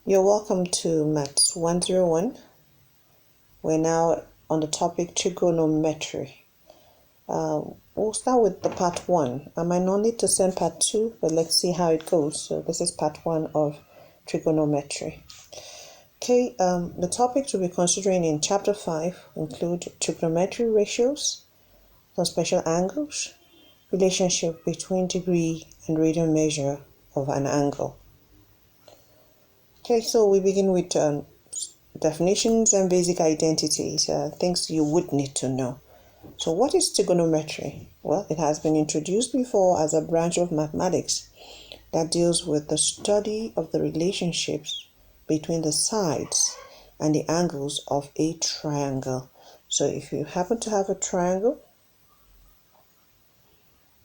You're welcome to Maths 101. We're now on the topic trigonometry. We'll start with the part 1. I might not need to send part 2, but let's see how it goes. So this is part 1 of trigonometry. Okay, the topics we'll be considering in chapter 5 include trigonometry ratios, some special angles, relationship between degree and radian measure of an angle. Okay, so we begin with definitions and basic identities, things you would need to know. So what is trigonometry? Well, it has been introduced before as a branch of mathematics that deals with the study of the relationships between the sides and the angles of a triangle. So if you happen to have a triangle,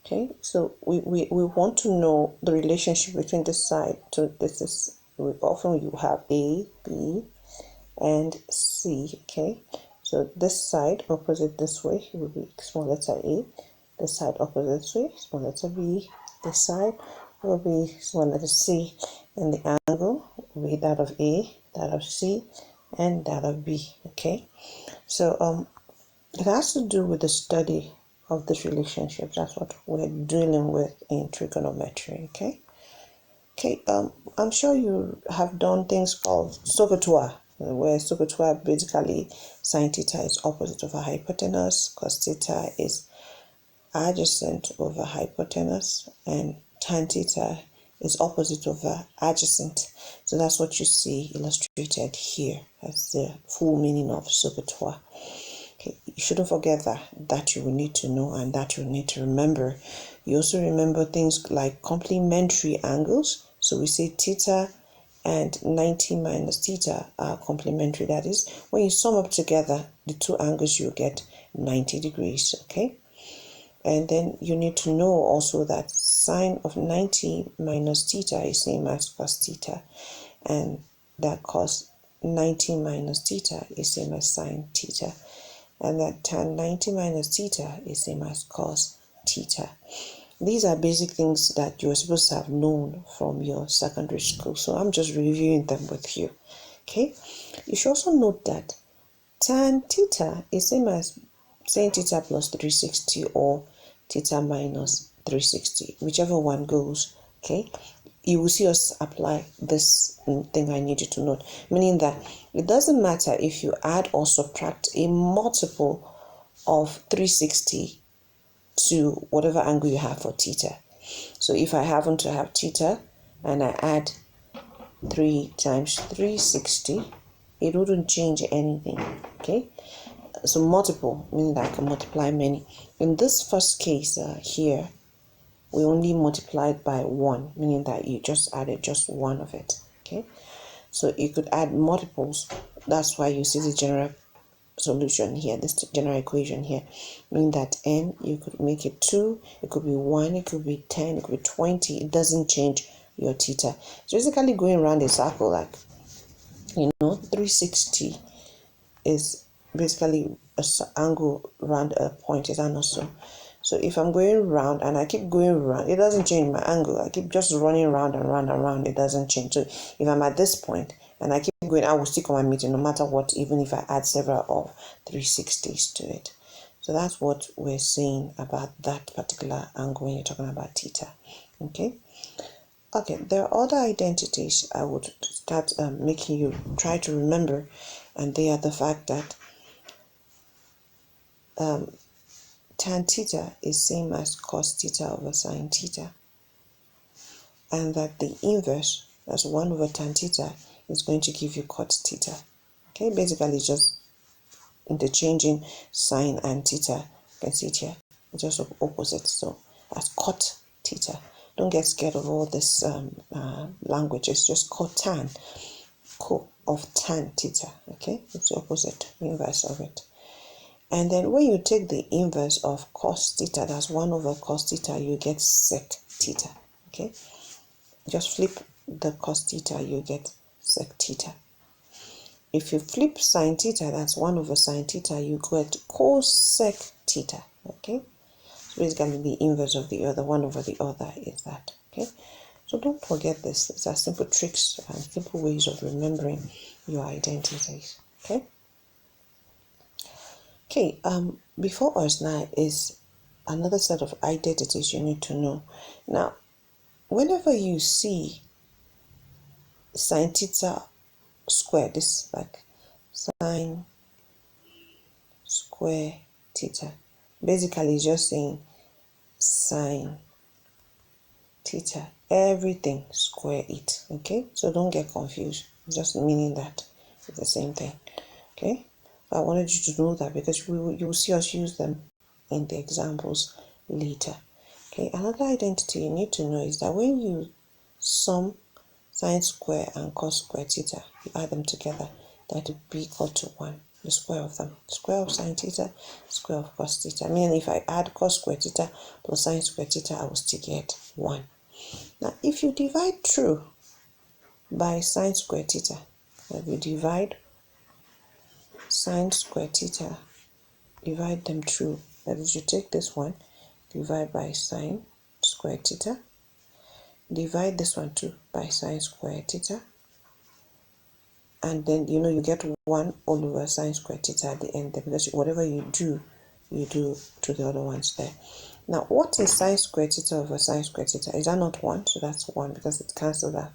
okay, so we want to know the relationship between the side. So this is, often you have A, B, and C, okay? So this side opposite this way will be small letter A. This side opposite this way, small letter B. This side will be small letter C. And the angle will be that of A, that of C, and that of B, okay? So it has to do with the study of this relationship. That's what we're dealing with in trigonometry, okay? Okay, I'm sure you have done things called SOHCAHTOA, where SOHCAHTOA basically sine theta is opposite over hypotenuse, cos theta is adjacent over hypotenuse, and tan theta is opposite over adjacent. So that's what you see illustrated here as the full meaning of SOHCAHTOA. Okay, you shouldn't forget that you will need to know and that you need to remember. You also remember things like complementary angles. So we say theta and 90 minus theta are complementary. That is, when you sum up together the two angles, you get 90 degrees, okay? And then you need to know also that sine of 90 minus theta is same as cos theta, and that cos 90 minus theta is same as sine theta, and that tan 90 minus theta is same as cos theta. These are basic things that you're supposed to have known from your secondary school, so I'm just reviewing them with you, okay? You should also note that tan theta is same as sin theta plus 360 or theta minus 360, whichever one goes, okay? You will see us apply this thing I need you to note, meaning that it doesn't matter if you add or subtract a multiple of 360 to whatever angle you have for theta. So if I happen to have theta and I add 3 times 360, it wouldn't change anything, okay? So multiple, meaning that I can multiply many. In this first case here, we only multiplied by 1, meaning that you just added just one of it, okay? So you could add multiples. That's why you see the general solution here, this general equation here, meaning that n, you could make it 2, it could be 1, it could be 10, it could be 20. It doesn't change your theta. So basically going around a circle, like, 360 is basically an angle around a point, is that not so? So if I'm going round and I keep going around, it doesn't change my angle. I keep just running around and round and round, it doesn't change. So if I'm at this point and I keep going, I will still come and meet it no matter what, even if I add several of 360s to it. So that's what we're saying about that particular angle when you're talking about theta, okay? Okay, there are other identities I would start making you try to remember, and they are the fact that tan theta is same as cos theta over sine theta, and that the inverse, that's 1 over tan theta, is going to give you cot theta. Okay, basically it's just interchanging sine and theta. You can see it here, it's just opposite, so that's cot theta. Don't get scared of all this language. It's just cotan, co of tan theta, okay? It's the opposite, inverse of it. And then when you take the inverse of cos theta, that's 1 over cos theta, you get sec theta, okay? Just flip the cos theta, you get sec theta. If you flip sine theta, that's 1 over sine theta, you get cosec theta, okay? So basically the inverse of the other, 1 over the other is that, okay? So don't forget this. These are simple tricks and simple ways of remembering your identities. Okay. Okay. Before us now is another set of identities you need to know. Now, whenever you see sine theta square, this is like sine square theta. Basically, it's just saying sine theta, everything square it. Okay, so don't get confused. It's just meaning that it's the same thing. Okay, I wanted you to know that because you will see us use them in the examples later. Okay, another identity you need to know is that when you sum sine square and cos square theta, you add them together, that will be equal to 1. The square of them. Square of sine theta, square of cos theta. I mean, if I add cos square theta plus sine square theta, I will still get 1. Now, if you divide through by sine square theta, if you divide sine square theta, divide them through, that is, you take this one, divide by sine square theta, divide this one too by sine square theta, and then you get 1 all over sine square theta at the end there, because whatever you do to the other ones there. Now, what is sine square theta over sine square theta? Is that not 1? So that's 1 because it cancels that.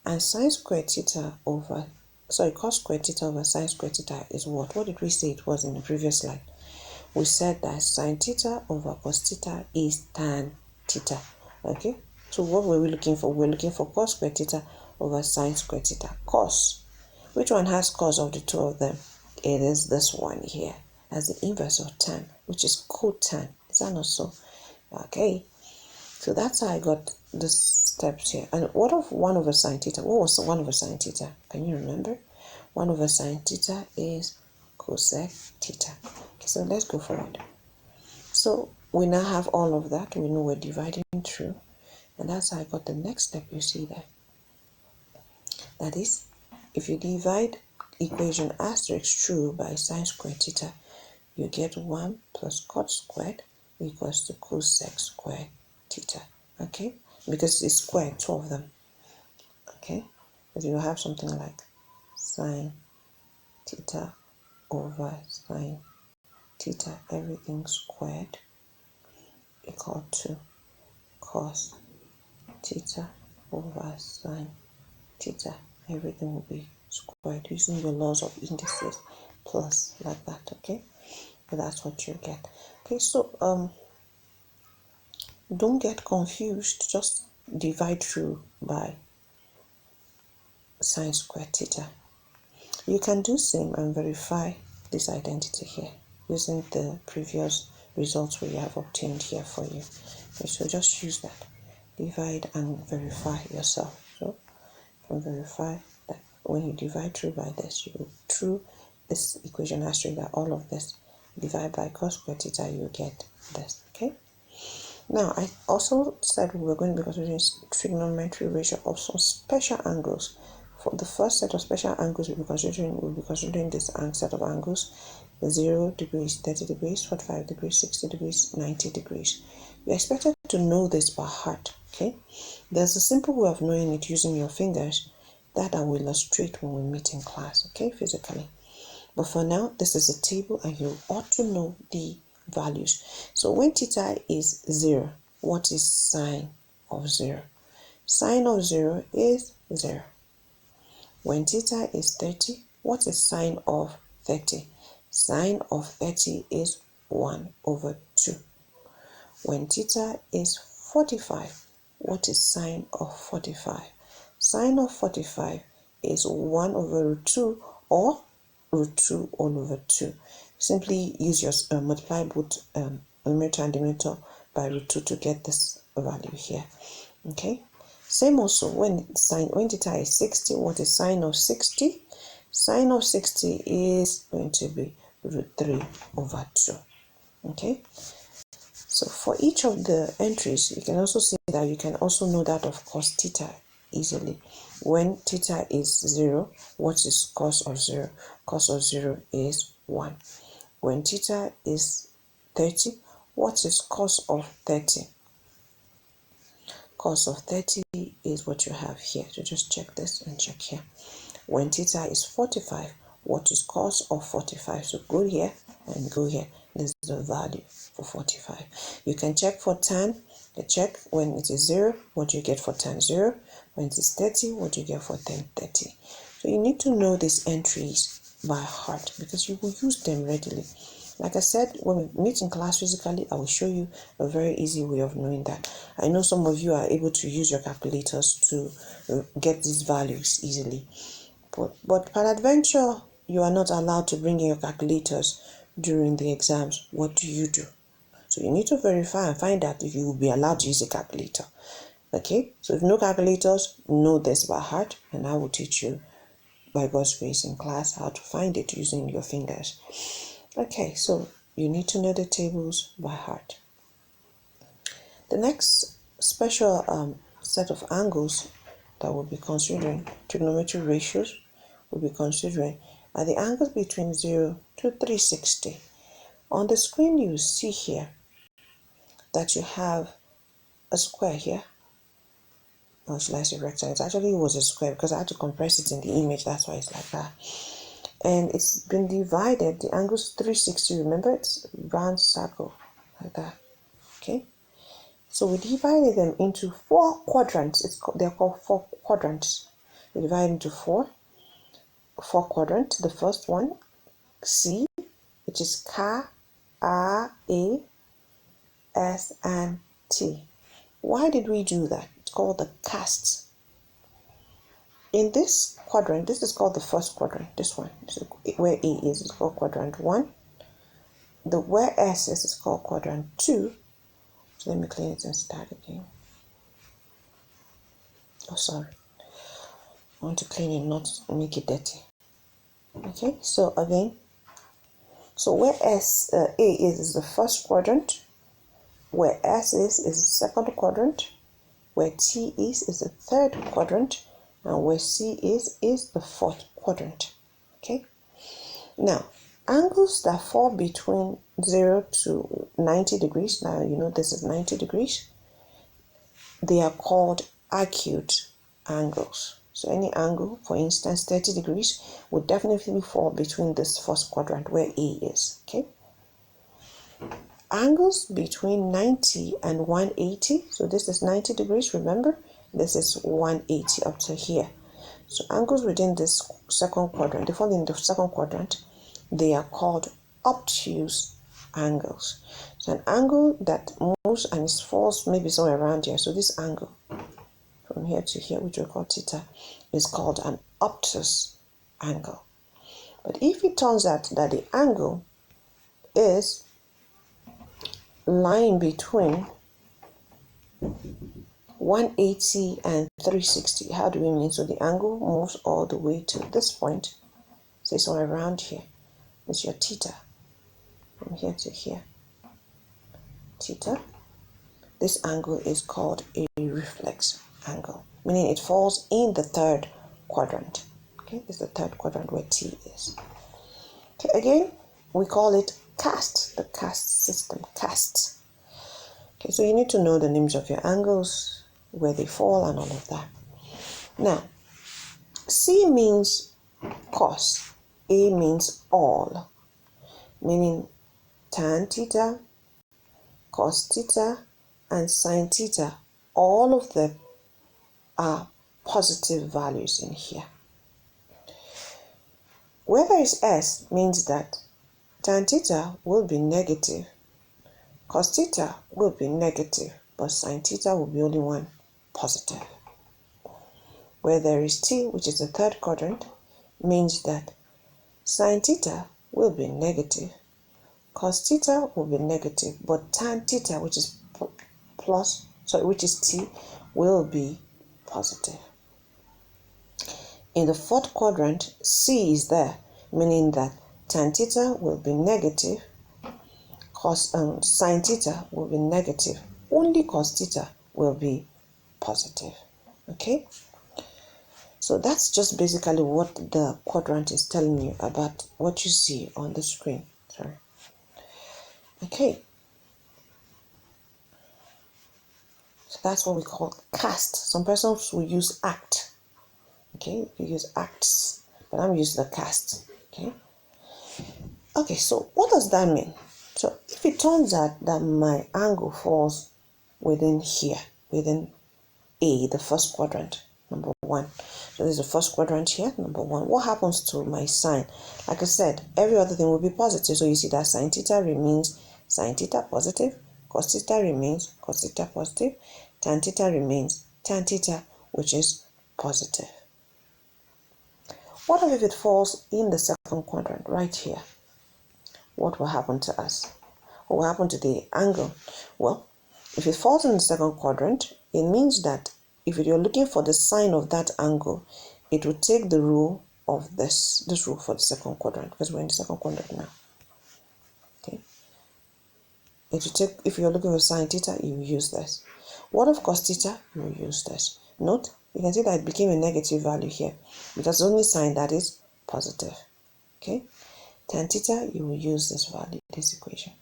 And sine square theta over, cos square theta over sine square theta is what? What did we say it was in the previous slide? We said that sine theta over cos theta is tan theta. Okay? So what were we looking for? We're looking for cos square theta over sine square theta. Cos. Which one has cos of the two of them? It is this one here, as the inverse of tan, which is cotan. Is that not so? Okay. So that's how I got the steps here. And what of 1 over sine theta? What was 1 over sine theta? Can you remember? 1 over sine theta is cosec theta. Okay, so let's go forward. So we now have all of that. We know we're dividing through. And that's how I got the next step you see there. That is, if you divide equation asterisk through by sine squared theta, you get 1 plus cot squared equals to cosec squared theta. Okay? Because it's squared, 2 of them. Okay? But you have something like sine theta over sine theta, everything squared, equal to cos theta over sine theta, everything will be squared using your laws of indices plus like that. Okay, but that's what you get. Okay, so don't get confused, just divide through by sine squared theta. You can do same and verify this identity here using the previous results we have obtained here for you. Okay, so just use that, divide and verify yourself. So you can verify that when you divide through by this, you through this equation asterisk that all of this divide by cos squared theta, you get this. Okay, now I also said we were going to be considering trigonometric ratio of some special angles. For the first set of special angles we'll be considering this set of angles: 0 degrees, 30 degrees, 45 degrees, 60 degrees, 90 degrees. You're expected to know this by heart. Okay, there's a simple way of knowing it using your fingers that I will illustrate when we meet in class, okay, physically. But for now, this is a table and you ought to know the values. So when theta is 0, what is sine of 0? Sine of 0 is 0. When theta is 30, what is sine of 30? Sine of 30 is 1 over 2. When theta is 45, what is sine of 45? Sine of 45 is 1 over root 2 or root 2 all over 2. Simply use your multiply both numerator and denominator by root 2 to get this value here. Okay. Same also when theta is 60, what is sine of 60? Sine of 60 is going to be root 3 over 2. Okay. So for each of the entries, you can also see that you can also know that of cos theta easily. When theta is 0, what is cos of 0? Cos of 0 is 1. When theta is 30, what is cos of 30? cos of 30 is what you have here. So just check this and check here. When theta is 45, what is cos of 45? So go here and go here. This is the value for 45. You can check for tan. You check when it is 0, what you get for tan 0. When it is 30, what you get for tan 30. So you need to know these entries by heart because you will use them readily. Like I said, when we meet in class physically, I will show you a very easy way of knowing that. I know some of you are able to use your calculators to get these values easily. But peradventure, you are not allowed to bring in your calculators during the exams. What do you do? So you need to verify and find out if you will be allowed to use a calculator. Okay, so if no calculators, know this by heart, and I will teach you by God's grace in class how to find it using your fingers. Okay, so you need to know the tables by heart. The next special set of angles that we'll be considering, trigonometric ratios, we'll be considering are the angles between 0 to 360. On the screen you see here that you have a square here. Or should I say rectangle? Actually it was a square because I had to compress it in the image, that's why it's like that. And it's been divided, the angle's 360, remember it's round circle, like that, okay? So we divided them into 4 quadrants, they're called 4 quadrants. We divide into 4 quadrants. The first one, C, which is K, R, A, S, and T. Why did we do that? It's called the cast. In this quadrant, this is called the first quadrant, this one, so where A is, it's called quadrant 1. Where S is called quadrant 2. So let me clean it and start again. Oh, sorry. I want to clean it, not make it dirty. Okay, so again, so where A is the first quadrant, where S is the second quadrant, where T is the third quadrant, and where C is the fourth quadrant. Okay, now angles that fall between 0 to 90 degrees, now you know this is 90 degrees, they are called acute angles. So any angle, for instance 30 degrees, would definitely fall between this first quadrant where A is. Okay, angles between 90 and 180, so this is 90 degrees, remember, this is 180 up to here. So angles within this second quadrant, they fall in the second quadrant, they are called obtuse angles. So an angle that moves and it falls maybe somewhere around here, so this angle from here to here, which we call theta, is called an obtuse angle. But if it turns out that the angle is lying between 180 and 360, how do we mean? So the angle moves all the way to this point, say somewhere around here. It's your theta, from here to here, theta. This angle is called a reflex angle, meaning it falls in the third quadrant. Okay, this is the third quadrant where T is. Okay, again, we call it cast, the cast system, cast. Okay, so you need to know the names of your angles, where they fall, and all of that. Now, C means cos, A means all, meaning tan theta, cos theta, and sin theta, all of them are positive values in here. Where there is S means that tan theta will be negative, cos theta will be negative, but sin theta will be only one positive. Where there is T, which is the third quadrant, means that sin theta will be negative, cos theta will be negative, but tan theta, which is which is T, will be positive. In the fourth quadrant, C is there, meaning that tan theta will be negative, sin theta will be negative, only cos theta will be positive. Okay, so that's just basically what the quadrant is telling you about what you see on the screen. Sorry. Okay, That's what we call cast. Some persons will use act. Okay, you use acts, but I'm using the cast. Okay, so what does that mean? So if it turns out that my angle falls within here, within A, the first quadrant, number 1. So there's the first quadrant here, number 1. What happens to my sign? Like I said, every other thing will be positive. So you see that sine theta remains sine theta positive, cos theta remains cos theta positive, tan theta remains tan theta, which is positive. What if it falls in the second quadrant, right here? What will happen to us? What will happen to the angle? Well, if it falls in the second quadrant, it means that if you're looking for the sine of that angle, it will take the rule of this rule for the second quadrant, because we're in the second quadrant now. Okay. It will take, if you're looking for sine theta, you use this. What of cos theta? You will use this. Note, you can see that it became a negative value here, because the only sign that is positive. Okay. Tan theta, you will use this value, this equation.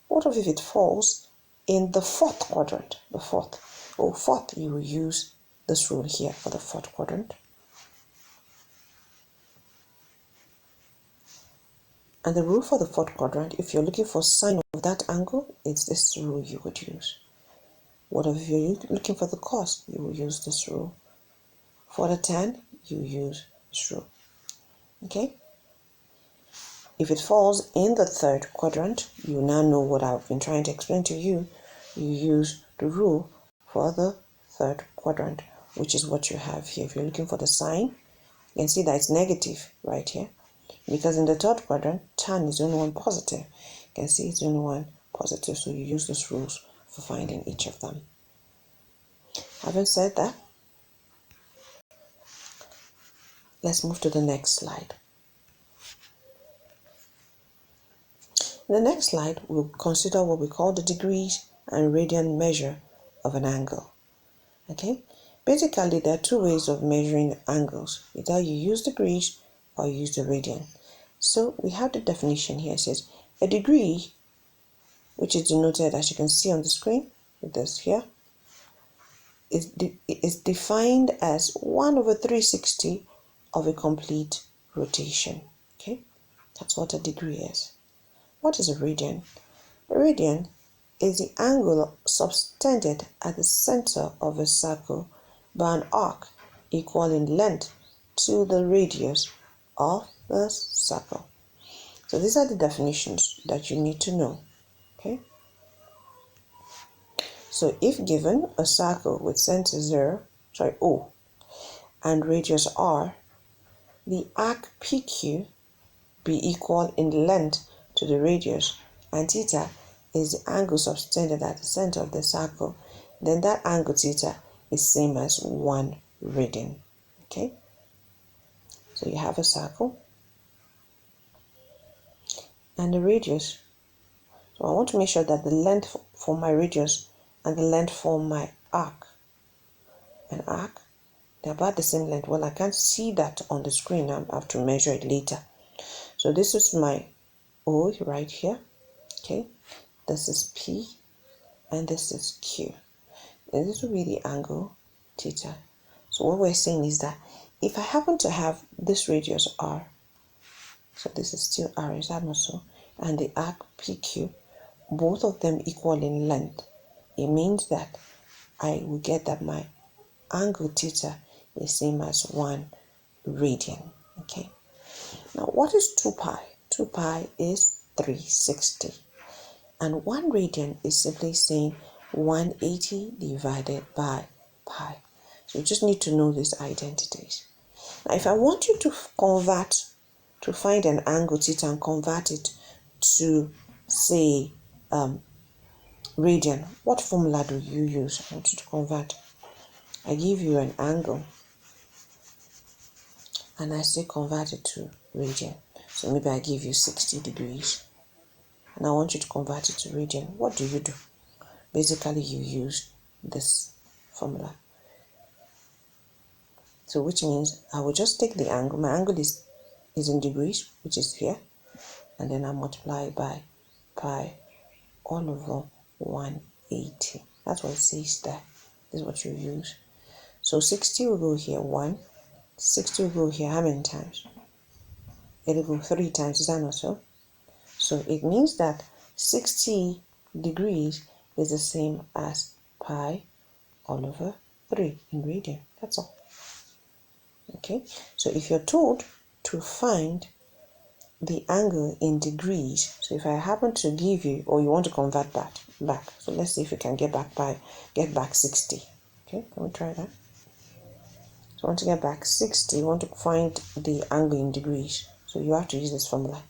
What if it falls in the fourth quadrant? The fourth, you will use this rule here for the fourth quadrant. And the rule for the fourth quadrant, if you're looking for sine of that angle, it's this rule you would use. What if you're looking for the cos? You will use this rule. For the tan, you use this rule. Okay? If it falls in the third quadrant, you now know what I've been trying to explain to you. You use the rule for the third quadrant, which is what you have here. If you're looking for the sine, you can see that it's negative right here, because in the third quadrant, tan is the only one positive. You can see it's the only one positive, so you use those rules for finding each of them. Having said that, let's move to the next slide. In the next slide, we'll consider what we call the degrees and radian measure of an angle. Okay? Basically, there are two ways of measuring angles. Either you use degrees or you use the radian. So we have the definition here. It says a degree, which is denoted as you can see on the screen, with this here, is defined as 1 over 360 of a complete rotation. Okay? That's what a degree is. What is a radian? A radian is the angle subtended at the center of a circle by an arc equal in length to the radius of the circle. So these are the definitions that you need to know. Okay? So if given a circle with center O, and radius r, the arc PQ be equal in length to the radius, and theta is the angle subtended at the center of the circle, then that angle theta is same as 1 radian. Okay? So you have a circle and the radius. So I want to make sure that the length for my radius and the length for my arc, they're about the same length. Well, I can't see that on the screen. I have to measure it later. So this is my O right here. Okay? This is P and this is Q. And this will be the angle theta. So what we're saying is that if I happen to have this radius r, so this is still r, is that not so? And the arc PQ, both of them equal in length, it means that I will get that my angle theta is same as 1 radian. Okay. Now what is 2 pi? 2 pi is 360. And 1 radian is simply saying 180 divided by pi. So you just need to know these identities. Now if I want you to convert, to find an angle theta and convert it to, say, radian, what formula do you use? I want you to convert. I give you an angle and I say convert it to radian. So maybe I give you 60 degrees and I want you to convert it to radian. What do? Basically, you use this formula. So which means I will just take the angle. My angle is in degrees, which is here, and then I multiply by pi all over 180. That's what it says there. This is what you use. So 60 will go here 1. 60 will go here how many times? It'll go 3 times. Is that not so? So it means that 60 degrees is the same as pi all over 3 in radian. That's all. Okay, so if you're told to find the angle in degrees, so if I happen to give you, or you want to convert back, so let's see if you can get back 60. Okay, can we try that? So I want to get back 60, you want to find the angle in degrees, so you have to use this formula.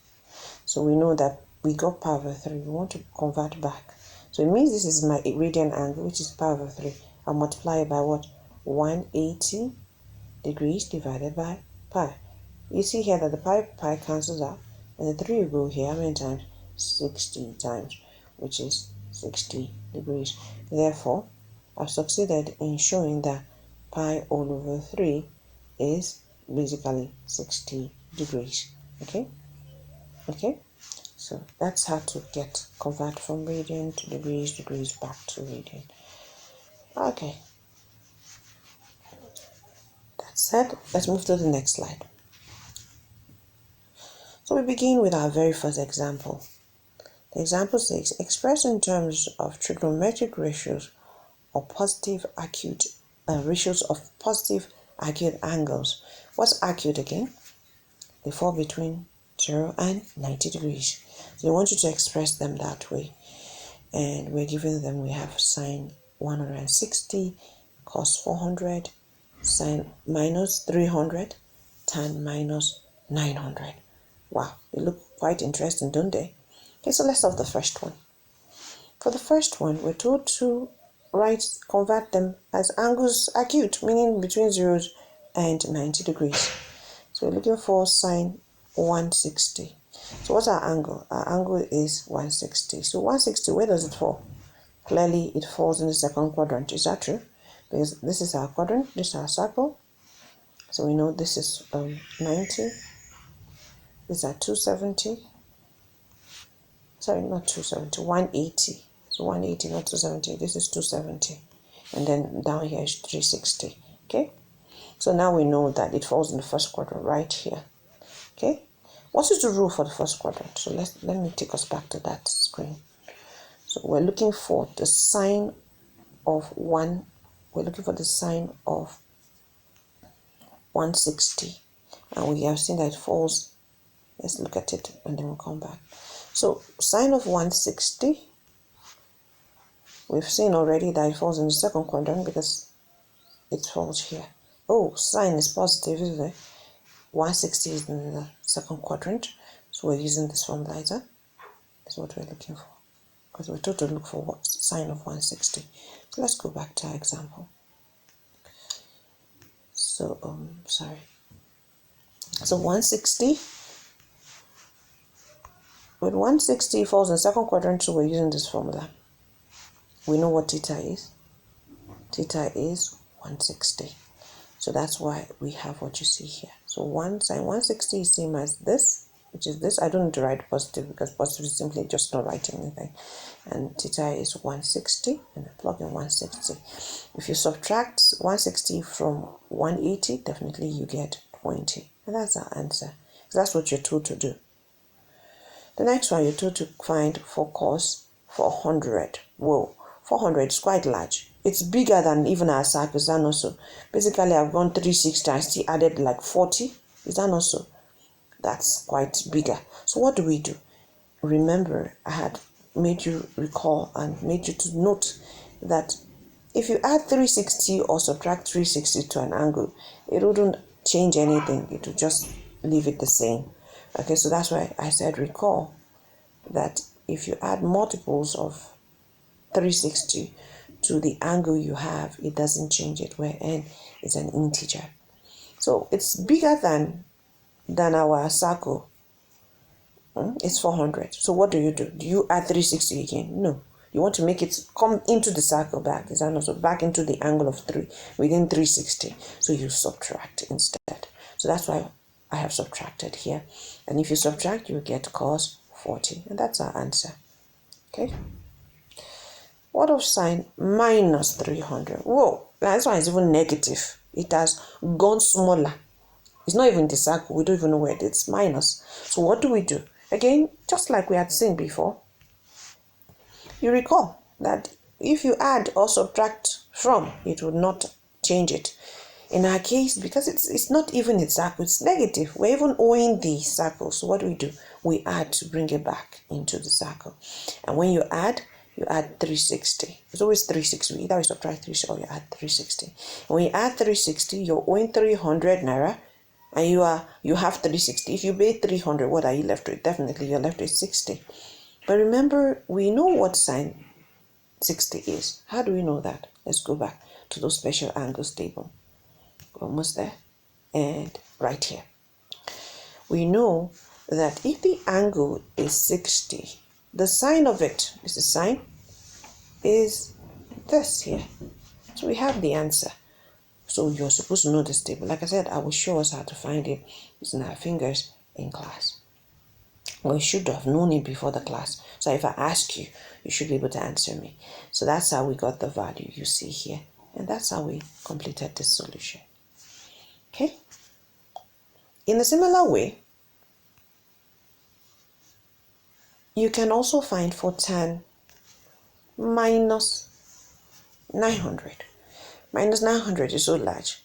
So we know that we got pi over 3, we want to convert back. So it means this is my radian angle, which is pi over 3. I'll multiply it by what? 180 degrees divided by pi. You see here that the pi cancels out, and the 3 will go here how many times? 60 times, which is 60 degrees. Therefore, I've succeeded in showing that pi all over 3 is basically 60 degrees. Okay, so that's how to convert from radian to degrees back to radian. Okay, that said, let's move to the next slide. So we begin with our very first example. The example says, express in terms of trigonometric ratios or positive acute ratios of positive acute angles. What's acute again? They fall between 0 and 90 degrees. So they want you to express them that way. And we're giving them, we have sine 160, cos 400, sine minus 300, tan minus 900. Wow, they look quite interesting, don't they? Okay, so let's start with the first one. For the first one, we're told to convert them as angles acute, meaning between 0 and 90 degrees. So we're looking for sine 160. So what's our angle? Our angle is 160. So 160, where does it fall? Clearly, it falls in the second quadrant. Is that true? Because this is our quadrant, this is our circle. So we know this is 90. These are 270. Sorry, not 270, 180. So 180, not 270. This is 270. And then down here is 360. Okay? So now we know that it falls in the first quadrant right here. Okay? What is the rule for the first quadrant? So let me take us back to that screen. So we're looking for the sine of 1. We're looking for the sine of 160. And we have seen that it falls. Let's look at it and then we'll come back. So sine of 160, we've seen already that it falls in the second quadrant because it falls here. Oh, sine is positive, isn't it? 160 is in the second quadrant, so we're using this formula. That's what we're looking for, because we're told to look for what sine of 160. So let's go back to our example. So So 160. With 160 falls in the second quadrant, so we're using this formula. We know what theta is. Theta is 160. So that's why we have what you see here. So sine 160 is same as this, which is this. I don't need to write positive because positive is simply just not writing anything. And theta is 160, and I plug in 160. If you subtract 160 from 180, definitely you get 20. And that's our answer. So that's what you're told to do. The next one, you're told to find for cos 400. Whoa, 400 is quite large. It's bigger than even our circle. Is that not so? Basically, I've gone 360 and still added like 40. Is that not so? That's quite bigger. So what do we do? Remember, I had made you recall and made you to note that if you add 360 or subtract 360 to an angle, it wouldn't change anything. It would just leave it the same. Okay, so that's why I said recall that if you add multiples of 360 to the angle you have, it doesn't change it, where n is an integer. So it's bigger than our circle. It's 400. So what do? Do you add 360 again? No. You want to make it come into the circle back. Is that not so? Back into the angle of 3 within 360. So you subtract instead. So that's why I have subtracted here. And if you subtract, you get cos 40. And that's our answer. Okay. What of sine minus 300? Whoa, this one is even negative. It has gone smaller. It's not even the circle. We don't even know where it is. It's minus. So what do we do? Again, just like we had seen before, you recall that if you add or subtract from, it would not change it. In our case, because it's not even a circle, it's negative. We're even owing the circle. So what do? We add to bring it back into the circle. And when you add 360. It's always 360. Either we subtract 360 or you add 360. And when you add 360, you're owing 300 naira, and you have 360. If you pay 300, what are you left with? Definitely you're left with 60. But remember, we know what sine 60 is. How do we know that? Let's go back to those special angles table. Almost there. And right here. We know that if the angle is 60, the sine of it, is the sine, is this here. So we have the answer. So you're supposed to know this table. Like I said, I will show us how to find it using our fingers in class. We should have known it before the class. So if I ask you, you should be able to answer me. So that's how we got the value you see here. And that's how we completed this solution. Okay? In a similar way, you can also find for tan minus 900. Minus 900 is so large.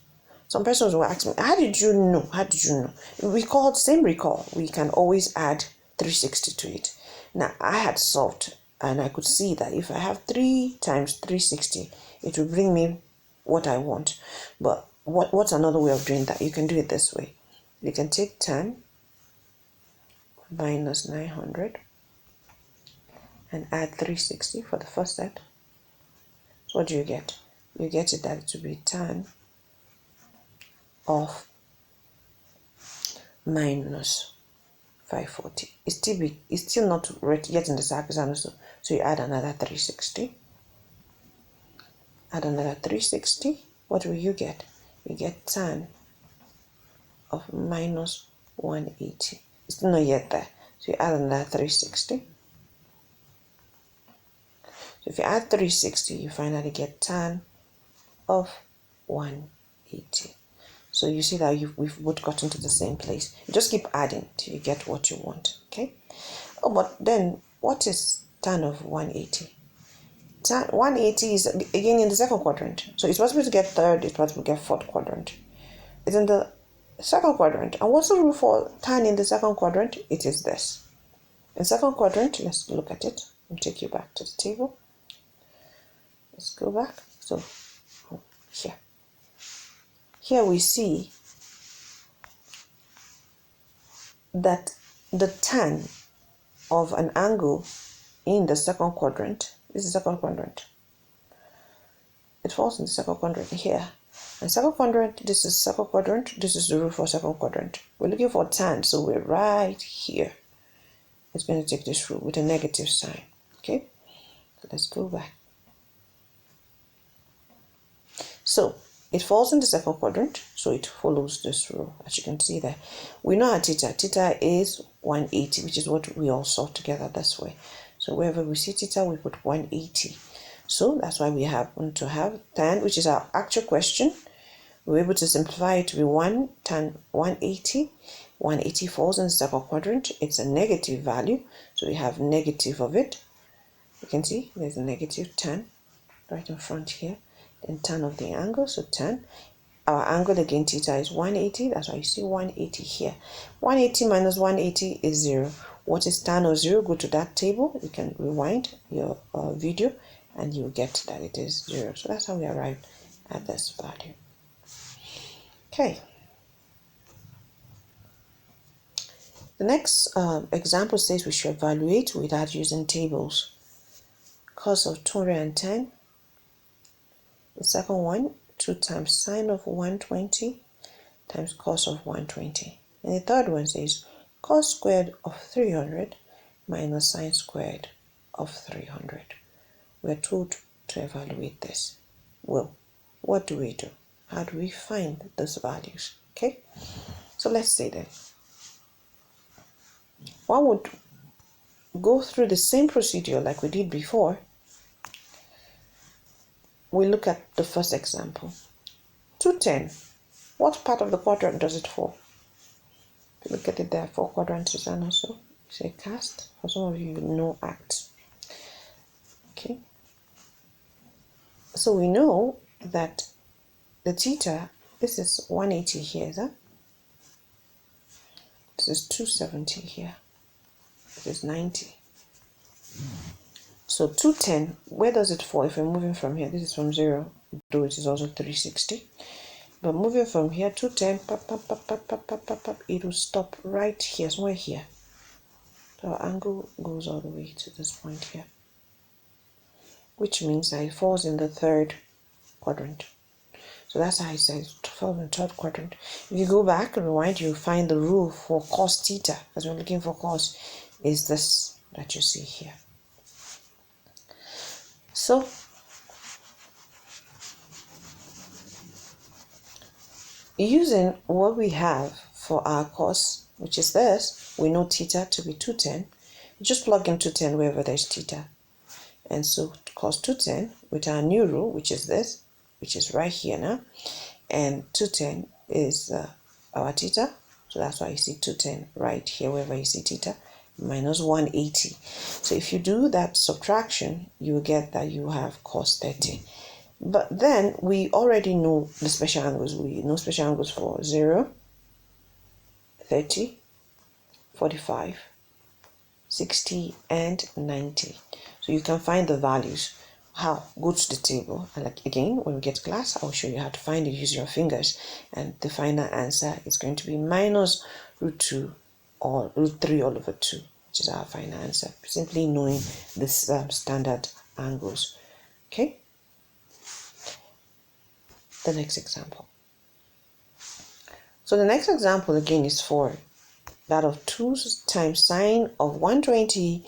Some persons will ask me, how did you know? How did you know? Same recall. We can always add 360 to it. Now, I had solved and I could see that if I have 3 times 360, it will bring me what I want. But what's another way of doing that? You can do it this way. You can take 10 minus 900 and add 360 for the first set. So what do you get? You get it that it will be tan of minus 540. It's still not yet in the circle, so you add another 360. Add another 360. What will you get? You get tan of minus 180. It's still not yet there, so you add another 360. So if you add 360, you finally get tan of 180. So you see that we've both gotten to the same place. You just keep adding till you get what you want, okay? Oh, but then what is tan of 180? Tan 180 is again in the second quadrant. So it's possible to get third, it's possible to get fourth quadrant. It's in the second quadrant. And what's the rule for tan in the second quadrant? It is this. In second quadrant, let's look at it. I'll take you back to the table. Let's go back. So here we see that the tan of an angle in the second quadrant is the second quadrant. It falls in the second quadrant here. And second quadrant, this is second quadrant, this is the rule for second quadrant. We're looking for tan, so we're right here. It's going to take this rule with a negative sign. Okay? So let's go back. So it falls in the second quadrant, so it follows this rule, as you can see there. We know our theta. Theta is 180, which is what we all saw together this way. So wherever we see theta, we put 180. So that's why we happen to have tan, which is our actual question. We're able to simplify it to be 1 tan 180. 180 falls in the second quadrant. It's a negative value, so we have negative of it. You can see there's a negative tan right in front here. Then tan of the angle, so tan. Our angle again, theta, is 180. That's why you see 180 here. 180 minus 180 is 0. What is tan of 0? Go to that table. You can rewind your video and you'll get that it is 0. So that's how we arrived at this value. Okay. The next example says we should evaluate without using tables. Cos of 210. The second one, 2 times sine of 120 times cos of 120. And the third one says cos squared of 300 minus sine squared of 300. We're told to evaluate this. Well, what do we do? How do we find those values? Okay, so let's say that one would go through the same procedure like we did before we look at the first example. 210. What part of the quadrant does it fall? Look at it there, 4 quadrants is an also. Say cast. For some of you know act. Okay. So we know that the theta, this is 180 here, is that? This is 270 here. This is 90. So 210, where does it fall if we're moving from here? This is from 0, though it is also 360. But moving from here, 210, it will stop right here, somewhere here. So our angle goes all the way to this point here, which means that it falls in the third quadrant. So that's how I said it falls in the third quadrant. If you go back and rewind, you'll find the rule for cos theta, because we're looking for cos, is this that you see here. So using what we have for our cos, which is this, we know theta to be 210. You just plug in 210 wherever there's theta. And so cos 210 with our new rule, which is this, which is right here now. And 210 is our theta. So that's why you see 210 right here, wherever you see theta, minus 180. So if you do that subtraction, you will get that you have cos 30. But then we already know the special angles. We know special angles for 0, 30, 45, 60, and 90. So you can find the values. How? Go to the table. And like again, when we get to class, I'll show you how to find it. Use your fingers. And the final answer is going to be minus root 2 or root 3 all over 2, which is our final answer. Simply knowing this standard angles. Okay? The next example. So the next example again is for that of 2 times sine of 120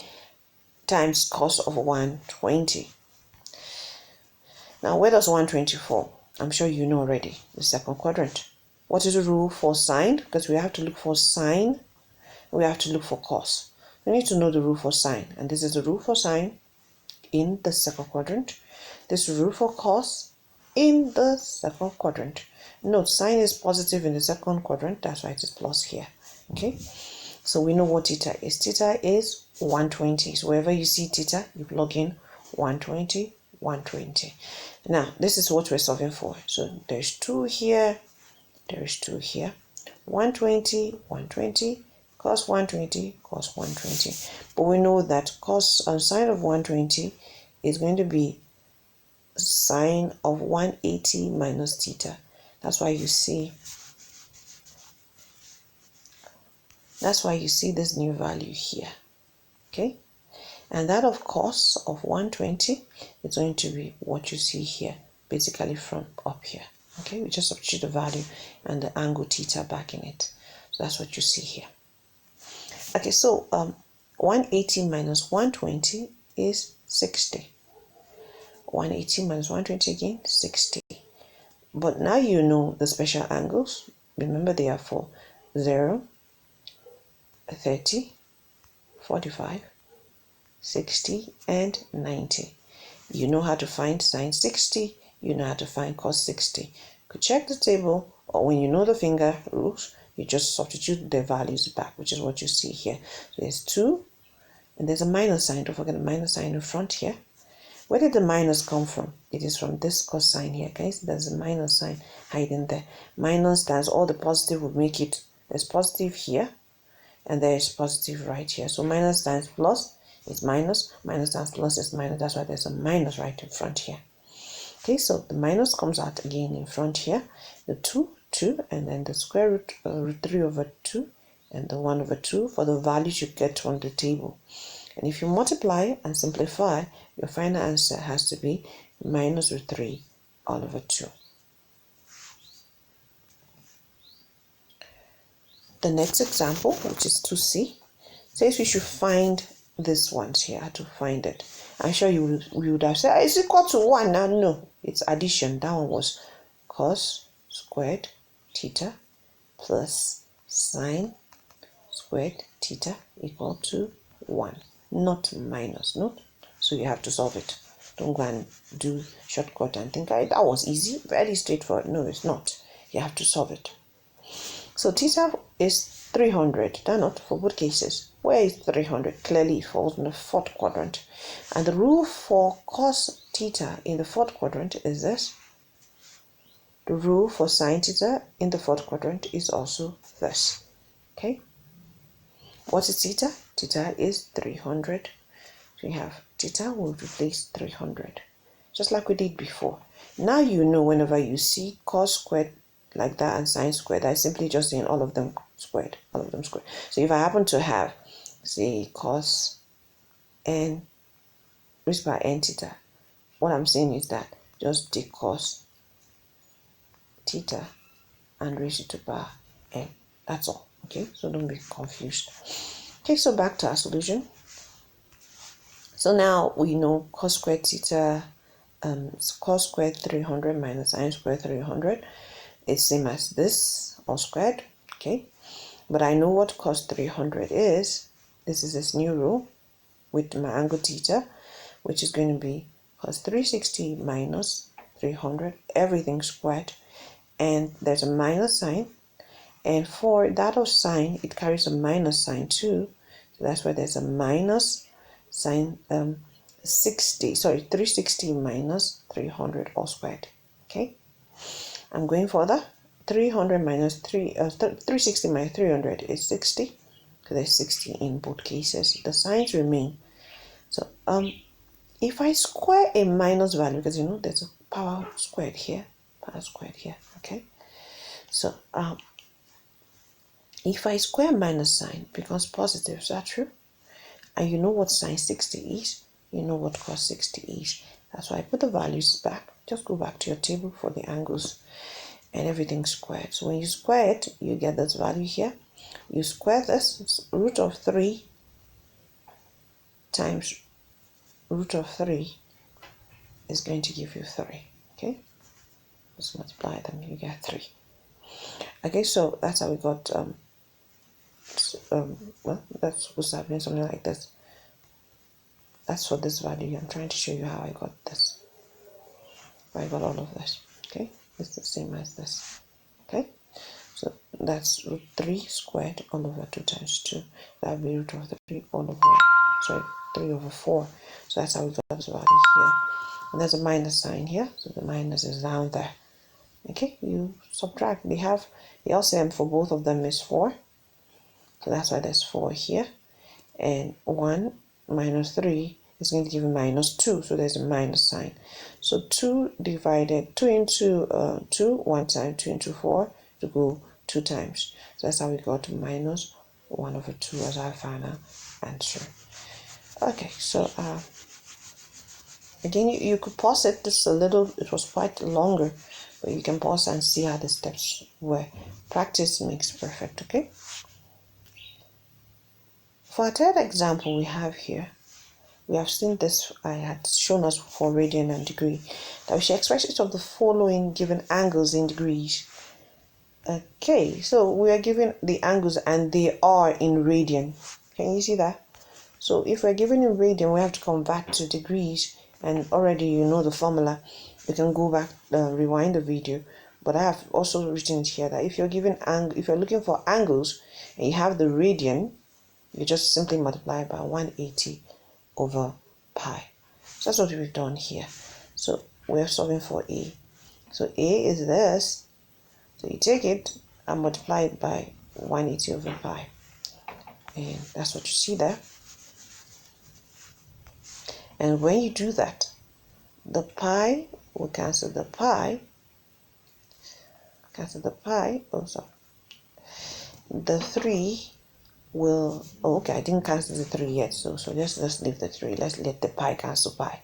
times cos of 120. Now where does 120 fall? I'm sure you know already, the second quadrant. What is the rule for sine? Because we have to look for sine, we have to look for cos. We need to know the rule for sine, and this is the rule for sine in the second quadrant. This is the rule for cos in the second quadrant. Note, sine is positive in the second quadrant, that's why it is plus here. Okay, so we know what theta is. Theta is 120. So wherever you see theta, you plug in 120, 120. Now, this is what we're solving for. So there's 2 here, there's 2 here. 120, 120, cos 120, cos 120. But we know that cos and sine of 120 is going to be sine of 180 minus theta. That's why you see this new value here. Okay, and that of cos of 120 is going to be what you see here, basically from up here. Okay, we just substitute the value and the angle theta back in it. So that's what you see here. Okay, so 180 minus 120 is 60. 180 minus 120 again, 60. But now you know the special angles. Remember they are for 0, 30, 45, 60, and 90. You know how to find sine 60. You know how to find cos 60. You could check the table, or when you know the finger rules, you just substitute the values back, which is what you see here. So there's 2, and there's a minus sign. Don't forget the minus sign in front here. Where did the minus come from? It is from this cos sign here, guys. There's a minus sign hiding there. Minus times all the positive would make it, there's positive here, and there is positive right here. So minus times plus is minus, minus times plus is minus. That's why there's a minus right in front here. Okay, so the minus comes out again in front here. The 2, and then the square root, root 3 over 2, and the 1 over 2 for the values you get from the table. And if you multiply and simplify, your final answer has to be minus root 3 all over 2. The next example, which is 2c, says we should find this ones here, how to find it. I'm sure you would have said, is it equal to 1 now? No, it's addition. That one was cos squared theta plus sine squared theta equal to 1, not minus, no? So you have to solve it. Don't go and do shortcut and think, that was easy, very straightforward. No, it's not. You have to solve it. So theta is 300. That not for both cases. Where is 300? Clearly it falls in the fourth quadrant. And the rule for cos theta in the fourth quadrant is this. The rule for sine theta in the fourth quadrant is also this. Okay? What is theta? Theta is 300. So we have theta will replace 300. Just like we did before. Now you know whenever you see cos squared like that and sine squared, that's simply just saying all of them squared. All of them squared. So if I happen to have, say, cos n raised by n theta, what I'm saying is that just take cos theta and raise it to power n. That's all. Okay, so don't be confused. Okay, so back to our solution. So now we know cos squared theta, cos squared 300 minus sine squared 300 is same as this, all squared. Okay, but I know what cos 300 is. This is this new rule with my angle theta, which is going to be cos 360 minus 300, everything squared, and there's a minus sign, and for that of sine, it carries a minus sign too, so that's why there's a minus sign. 360 minus 300 all squared. Okay, I'm going further. 300 minus 360 minus 300 is 60, so there's 60 in both cases. The signs remain. So if I square a minus value, because you know there's a power squared here, okay, so if I square minus sign becomes positive, is that true? And you know what sine 60 is, you know what cos 60 is. That's why I put the values back. Just go back to your table for the angles and everything squared. So when you square it, you get this value here. You square this, it's root of 3 times root of 3 is going to give you 3. Okay, let's multiply them, you get 3. Okay, so that's how we got well, that's what's happening, something like this. That's for this value. I'm trying to show you how I got this. I got all of this. Okay, it's the same as this. Okay, so that's root 3 squared all over 2 times 2. That would be root of 3 all over, 3 over 4. So that's how we got this value here. And there's a minus sign here, so the minus is down there. Okay, you subtract. They have the LCM for both of them is 4. So that's why there's 4 here. And 1 minus 3 is going to give you minus 2. So there's a minus sign. So 2 divided 2 into 2, 1 time, 2 into 4 to go 2 times. So that's how we got to minus 1 over 2 as our final answer. Okay, so again, you could pause it just a little. It was quite longer, but you can pause and see how the steps were. Practice makes perfect. Okay. For our third example we have here, we have seen this, I had shown us for radian and degree, that we should express each of the following given angles in degrees. Okay, so we are given the angles and they are in radian. Can you see that? So if we're given in radian, we have to convert to degrees, and already you know the formula. You can go back, rewind the video, but I have also written it here that if you're given if you're looking for angles and you have the radian, you just simply multiply by 180 over pi. So that's what we've done here. So we're solving for A. So A is this. So you take it and multiply it by 180 over pi. And that's what you see there. And when you do that, the pi will cancel the pi. Oh, sorry. The 3 will, okay, I didn't cancel the 3 yet, so let's leave the 3. Let's let the pi cancel pi.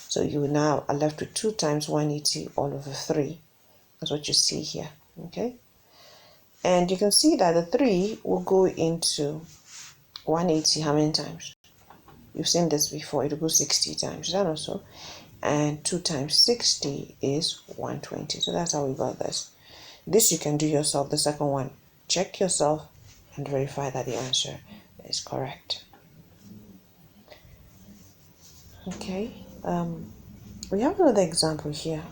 So you now are left with 2 times 180 all over 3. That's what you see here. Okay, and you can see that the 3 will go into 180 how many times? You've seen this before. It will go 60 times. Is that also? And 2 times 60 is 120. So that's how we got this. This you can do yourself. The second one, check yourself and verify that the answer is correct. Okay, We have another example here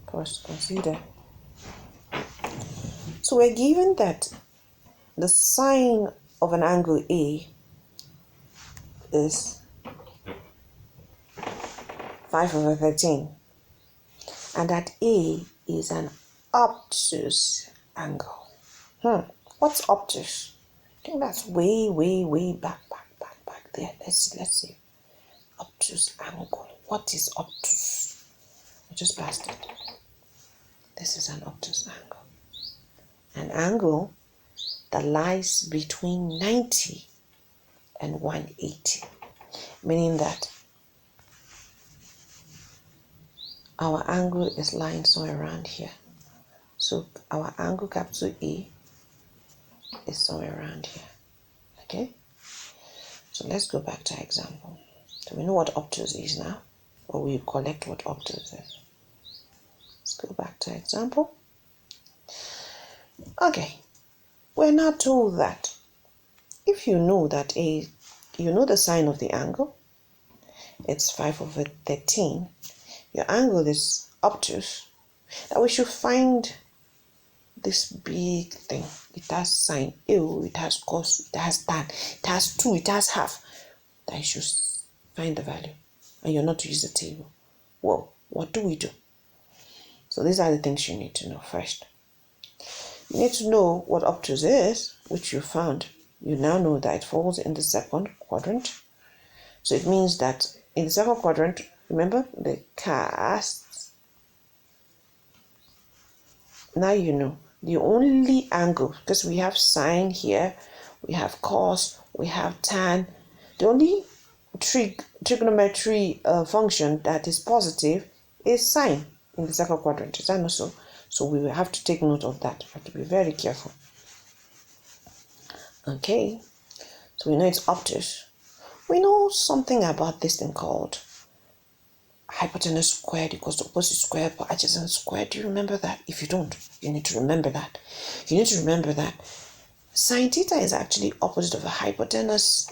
for us to consider. So we're given that the sine of an angle A is 5/13, and that A is an obtuse angle. What's obtuse? I think that's way back there. Let's see. Obtuse angle. What is obtuse? I just passed it. This is an obtuse angle. An angle that lies between 90 and 180, meaning that our angle is lying somewhere around here. So our angle capital A is somewhere around here. Okay? So let's go back to our example. So we know what obtuse is now, or we collect what obtuse is. Let's go back to our example. Okay. We're now told that if you know that you know the sine of the angle, it's 5/13, your angle is obtuse, that we should find this big thing. It has sine, it has cos, it has tan, it has 2, it has half. That you should find the value, and you're not to use the table. Well, what do we do? So these are the things you need to know first. You need to know what obtuse is, which you found. You now know that it falls in the second quadrant. So it means that in the second quadrant, remember the cast. Now you know the only angle, because we have sine here, we have cos, we have tan. The only trigonometry function that is positive is sine in the second quadrant. Is that not so? So we will have to take note of that. We have to be very careful. Okay, so we know it's obtuse. We know something about this thing called hypotenuse squared equals to opposite square per adjacent square. Do you remember that? If you don't, you need to remember that. You need to remember that sine theta is actually opposite of a hypotenuse,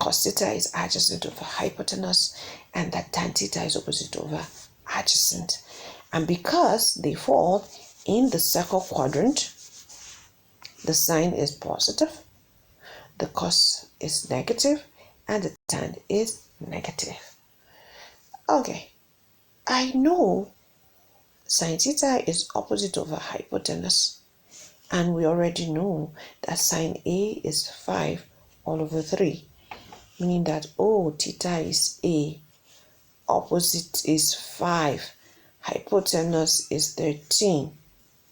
cos theta is adjacent of a hypotenuse, and that tan theta is opposite over adjacent. And because they fall in the second quadrant, the sine is positive, the cos is negative, and the tan is negative. Okay, I know sine theta is opposite over hypotenuse, and we already know that sine A is 5/3, meaning that theta is A, opposite is 5, hypotenuse is 13.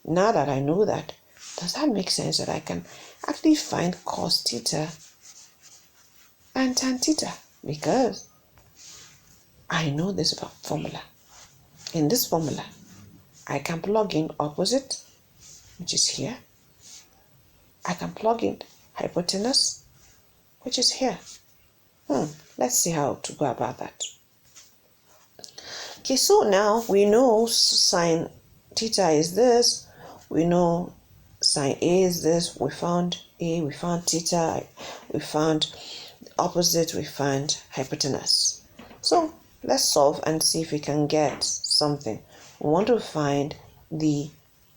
Now that I know that, does that make sense that I can actually find cos theta and tan theta? Because I know this formula. In this formula, I can plug in opposite, which is here. I can plug in hypotenuse, which is here. Let's see how to go about that. Okay, so now we know sine theta is this. We know sine A is this. We found A, we found theta, we found opposite, we found hypotenuse. So let's solve and see if we can get something. We want to find the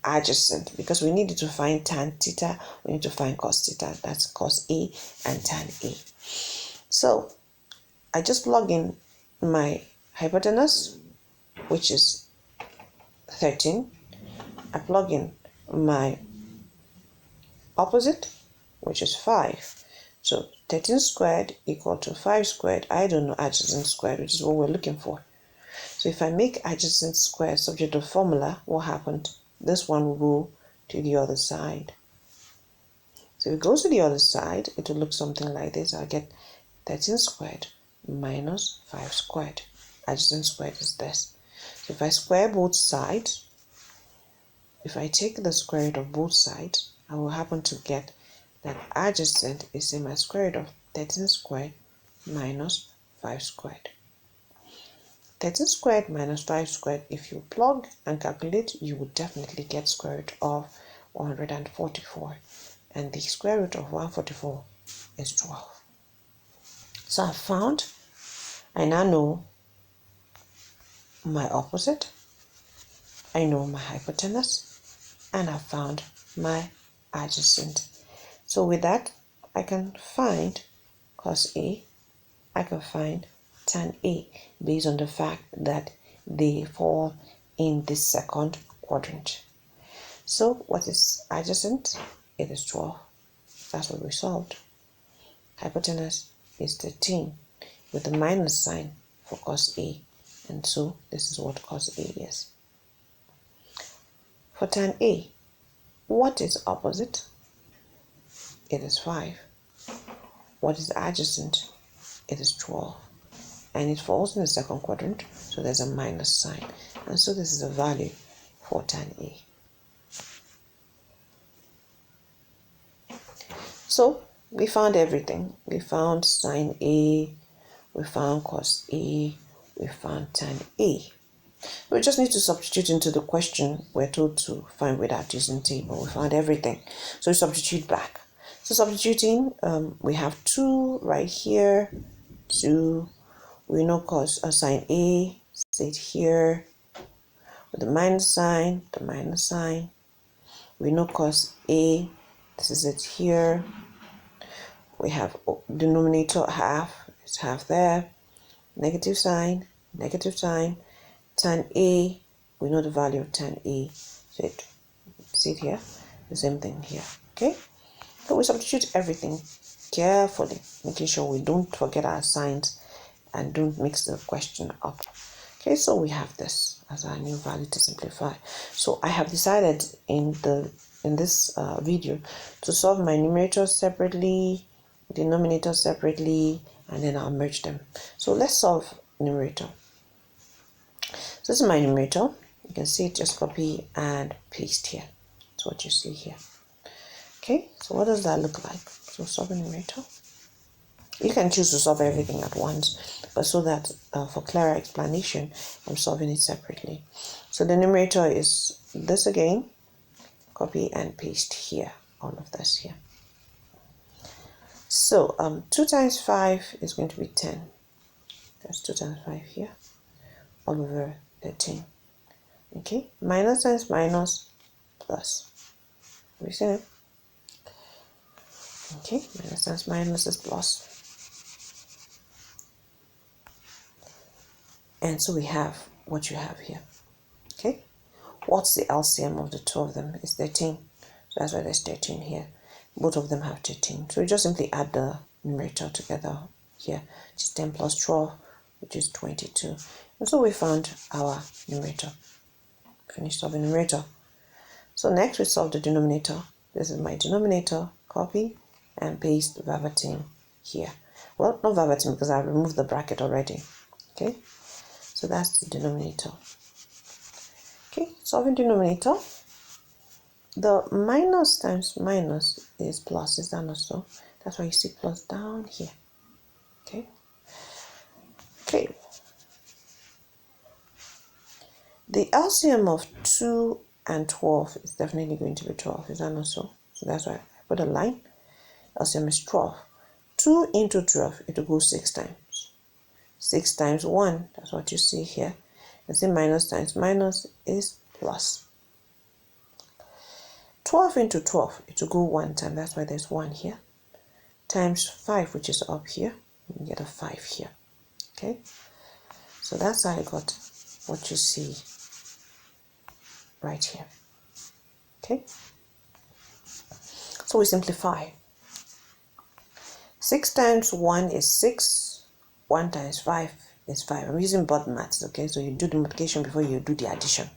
adjacent because we needed to find tan theta, we need to find cos theta. That's cos A and tan A. So I just plug in my hypotenuse, which is 13. I plug in my opposite, which is 5. So 13 squared equal to 5 squared. I don't know adjacent squared, which is what we're looking for. So if I make adjacent squared subject to formula, what happened? This one will go to the other side. So if it goes to the other side, it will look something like this. I'll get 13 squared minus 5 squared. Adjacent squared is this. So if I square both sides, if I take the square root of both sides, I will happen to get that adjacent is same as square root of 13 squared minus 5 squared. 13 squared minus 5 squared, if you plug and calculate, you would definitely get square root of 144. And the square root of 144 is 12. So I now know my opposite, I know my hypotenuse, and I found my adjacent. So with that, I can find cos A, I can find tan A based on the fact that they fall in the second quadrant. So what is adjacent? It is 12. That's what we solved. Hypotenuse is 13 with the minus sign for cos A. And so this is what cos A is. For tan A, what is opposite? It is 5. What is adjacent? It is 12. And it falls in the second quadrant, so there's a minus sign. And so this is a value for tan A. So we found everything. We found sine A, we found cos A, we found tan A. We just need to substitute into the question we're told to find without using table. We found everything. So we substitute back. So substituting, we have 2 right here, 2. We know cos sine A, sit here with the minus sign, We know cos A, this is it here. We have denominator half, it's half there, negative sign, tan A, we know the value of tan A, so see it here, the same thing here, okay? So we substitute everything carefully, making sure we don't forget our signs and don't mix the question up. Okay, so we have this as our new value to simplify. So I have decided in this video to solve my numerator separately, denominator separately, and then I'll merge them. So let's solve numerator. So this is my numerator. You can see it, just copy and paste here. That's what you see here. Okay, so what does that look like? So solve a numerator. You can choose to solve everything at once, but so that for clearer explanation, I'm solving it separately. So the numerator is this again, copy and paste here, all of this here. So 2 times 5 is going to be 10. That's 2 times 5 here, all over 13. Okay, minus times minus plus. We see it? Okay, minus times minus is plus. And so we have what you have here. Okay, what's the LCM of the 2 of them? It's 13. So that's why there's 13 here. Both of them have 13. So we just simply add the numerator together here, which is 10 plus 12, which is 22. And so we found our numerator. Finished solving numerator. So next we solve the denominator. This is my denominator. Copy and paste verbatim here. Well, not verbatim because I removed the bracket already. Okay, so that's the denominator. Okay, solving denominator. The minus times minus is plus, is that not so? That's why you see plus down here. Okay. Okay. The LCM of 2 and 12 is definitely going to be 12, is that not so? So that's why I put a line. LCM is 12. 2 into 12, it will go 6 times. 6 times 1, that's what you see here. And say minus times minus is plus. 12 into 12, it will go 1 time, that's why there's 1 here. Times 5, which is up here, you get a 5 here. Okay, so that's how I got what you see right here. Okay, so we simplify. 6 times 1 is 6, 1 times 5 is 5. I'm using board maths, okay, so you do the multiplication before you do the addition.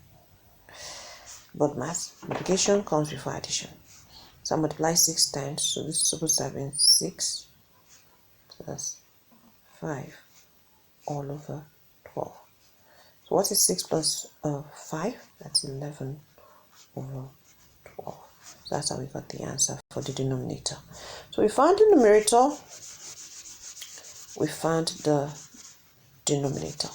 Board maths, multiplication comes before addition. So I multiply 6 times, so this is supposed to have been 6 plus 5 all over 12. So what is 6 plus 5? That's 11 over 12. So that's how we got the answer for the denominator. So we found the numerator, we found the denominator.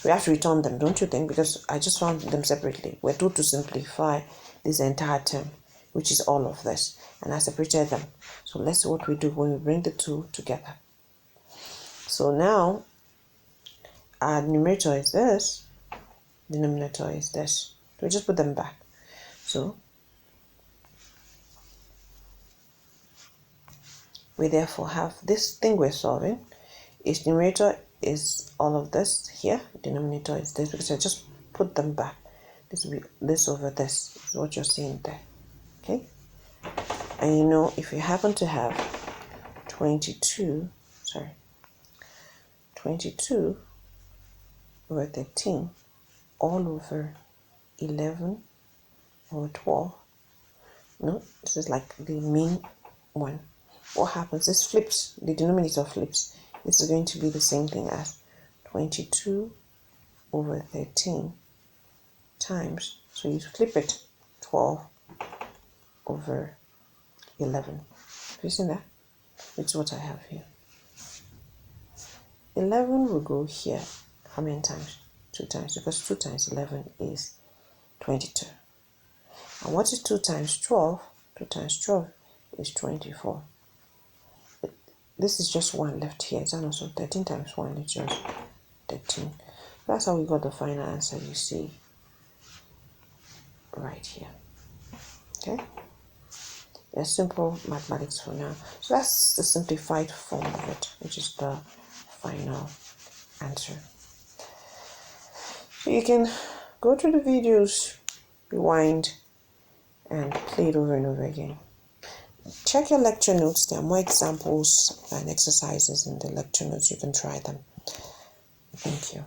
We have to return them, don't you think? Because I just found them separately. We're told to simplify this entire term, which is all of this, and I separated them. So let's see what we do when we bring the two together. So now our numerator is this, denominator is this. So we just put them back. So we therefore have this thing we're solving. Its numerator is all of this here, denominator is this, because I just put them back. This will be this over this is what you're seeing there. Okay, and you know, if you happen to have 22 over 13 all over 11 over 12, no, this is like the main one. What happens? This flips, the denominator flips. This is going to be the same thing as 22 over 13 times, so you flip it, 12 over 11. Have you seen that? It's what I have here. 11 will go here. How many times? 2 times, because 2 times 11 is 22. And what is 2 times 12? 2 times 12 is 24. This is just 1 left here. It's also 13 times 1 is just 13. That's how we got the final answer you see right here. Okay? There's simple mathematics for now. So that's the simplified form of it, which is the final answer. So you can go through the videos, rewind, and play it over and over again. Check your lecture notes. There are more examples and exercises in the lecture notes. You can try them. Thank you.